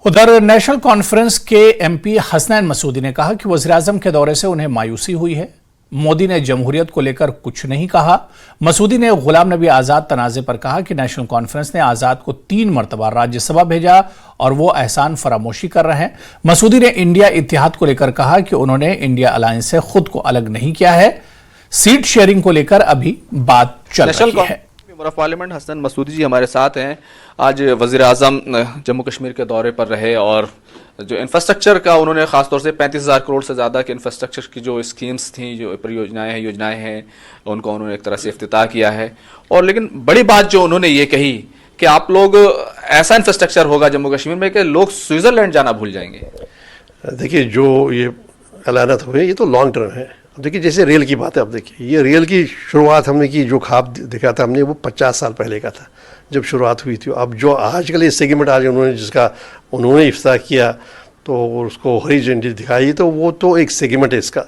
उधर national conference के MP Hasnain Masoodi ने कहा कि वज़ीर-ए-आज़म के दौरे से उन्हें मायूसी हुई है। मोदी ने जमहूरियत को लेकर कुछ नहीं कहा। मसूदी ने गुलाम नबी आज़ाद तनाज़े पर कहा कि नेशनल कॉन्फ्रेंस ने आज़ाद को 3 मरतबा राज्यसभा भेजा और वो एहसान फरामोशी कर रहे हैं। मसूदी ने इंडिया इत्तेहाद को लेकर कहा कि उन्होंने इंडिया अलायंस से खुद को अलग नहीं किया है। सीट शेयरिंग को लेकर अभी बात चल रही है। Member of parliament Hasan Masoodi जी हमारे साथ हैं। आज वज़ीर-ए-आज़म जम्मू कश्मीर के दौरे पर रहे और जो इंफ्रास्ट्रक्चर का उन्होंने ख़ास तौर से 35,000 करोड़ से ज़्यादा के इंफ्रास्ट्रक्चर की जो स्कीम्स थी, जो परियोजनाएं योजनाएं हैं, उनको उन्होंने एक तरह से इफ्तिताह किया है। और लेकिन बड़ी बात जो उन्होंने ये कही कि आप लोग ऐसा इंफ्रास्ट्रक्चर होगा जम्मू कश्मीर में कि लोग स्विट्ज़रलैंड जाना भूल जाएंगे। देखिए, जो ये ऐलानात हुए ये तो लॉन्ग टर्म है। देखिए, जैसे रेल की बात है, अब देखिए ये रेल की शुरुआत हमने की, जो ख्वाब देखा था हमने, वो 50 साल पहले का था जब शुरुआत हुई थी। अब जो आजकल ये सेगमेंट आज उन्होंने इफ्तिताह किया तो उसको हरी झंडी दिखाई, तो वो तो एक सेगमेंट है इसका,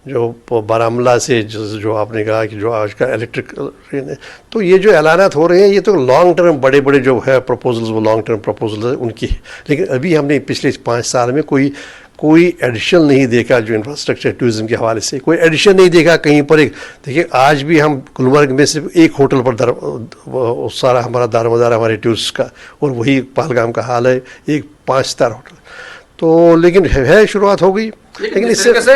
जो बारामूला से जो आपने कहा कि जो आज का इलेक्ट्रिक ट्रेन है। तो ये जो ऐलानात हो रहे हैं ये तो लॉन्ग टर्म बड़े बड़े जो है प्रपोजल्स, वो लॉन्ग टर्म प्रपोजल है उनकी। लेकिन अभी हमने पिछले 5 साल में कोई एडिशन नहीं देखा जो इंफ्रास्ट्रक्चर टूरिज्म के हवाले से, कोई एडिशन नहीं देखा कहीं पर। एक देखिए, आज भी हम गुलमर्ग में सिर्फ एक होटल पर सारा हमारा दारोमदार हमारे टूरिस्ट का, और वही पहलगाम का हाल है, एक 5 स्टार होटल। तो लेकिन है शुरुआत हो गई। लेकिन इससे कैसे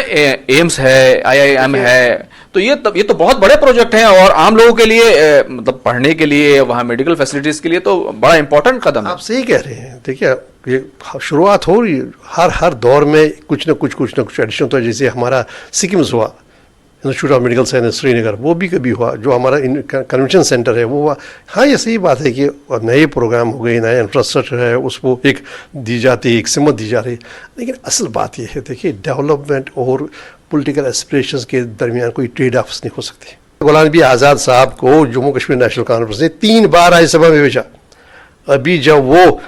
एम्स है, IIM है, तो ये तो बहुत बड़े प्रोजेक्ट हैं और आम लोगों के लिए मतलब पढ़ने के लिए, वहाँ मेडिकल फैसिलिटीज के लिए तो बड़ा इंपॉर्टेंट कदम है। आप सही कह रहे हैं। देखिए, ये शुरुआत हो रही है। हर दौर में कुछ न कुछ एडिशन तो, जैसे हमारा सिक्किम हुआ, institute of medical science Srinagar, वो भी कभी हुआ। जो हमारा कन्वेंशन सेंटर है वो हुआ। हाँ, ये सही बात है कि नए प्रोग्राम हो गए, नया इंफ्रास्ट्रक्चर है, उसको एक दी जाती है, एक सिमत दी जा रही है। लेकिन असल बात ये है, देखिए, डेवलपमेंट और पॉलिटिकल एस्पिरेशंस के दरमियान कोई ट्रेड ऑफ्स नहीं हो सकते। गुलाम नबी आज़ाद साहब को जम्मू कश्मीर नेशनल कॉन्फ्रेंस ने 3 बार राज्यसभा में भेजा। अभी जब वो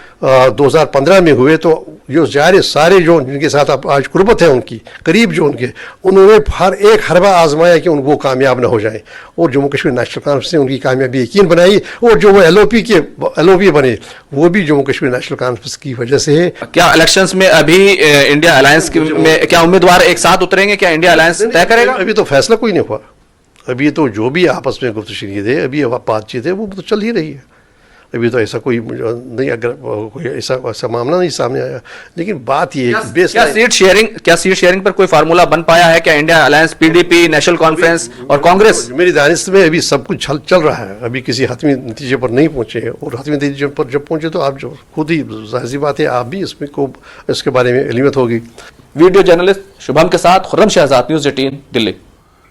2015 में हुए तो जो सारे जो जिनके साथ अब आज कुर्बत है उनकी करीब, जो उन्होंने हर हरबा आजमाया कि वो कामयाब ना हो जाए, और जम्मू कश्मीर नेशनल कॉन्फ्रेंस ने उनकी कामयाबी यकीन बनाई। और जो वो LOP बने, वो भी जम्मू कश्मीर नेशनल कॉन्फ्रेंस की वजह से है। क्या इलेक्शंस में अभी इंडिया अलायंस में क्या उम्मीदवार एक साथ उतरेंगे? क्या इंडिया अलायंस तय करेगा? अभी तो फैसला कोई नहीं हुआ। अभी तो जो भी आपस में गुफ्तगू है, अभी बातचीत है, वो तो चल ही रही है। अभी तो ऐसा कोई नहीं, अगर कोई ऐसा मामला नहीं सामने आया। लेकिन बात ये है कि क्या सीट शेयरिंग पर कोई फार्मूला बन पाया है? क्या India alliance, PDP, national conference और कांग्रेस? मेरी दानिश में अभी सब कुछ चल रहा है। अभी किसी हतमी नतीजे पर नहीं पहुंचे, और हतमी नतीजे पर जब पहुंचे तो आप जो खुद ही, जाहिर सी बात है, आप भी इसके बारे में इल्मियत होगी। वीडियो जर्नलिस्ट शुभम के साथ खुर्रम शहजाद, News 18 दिल्ली।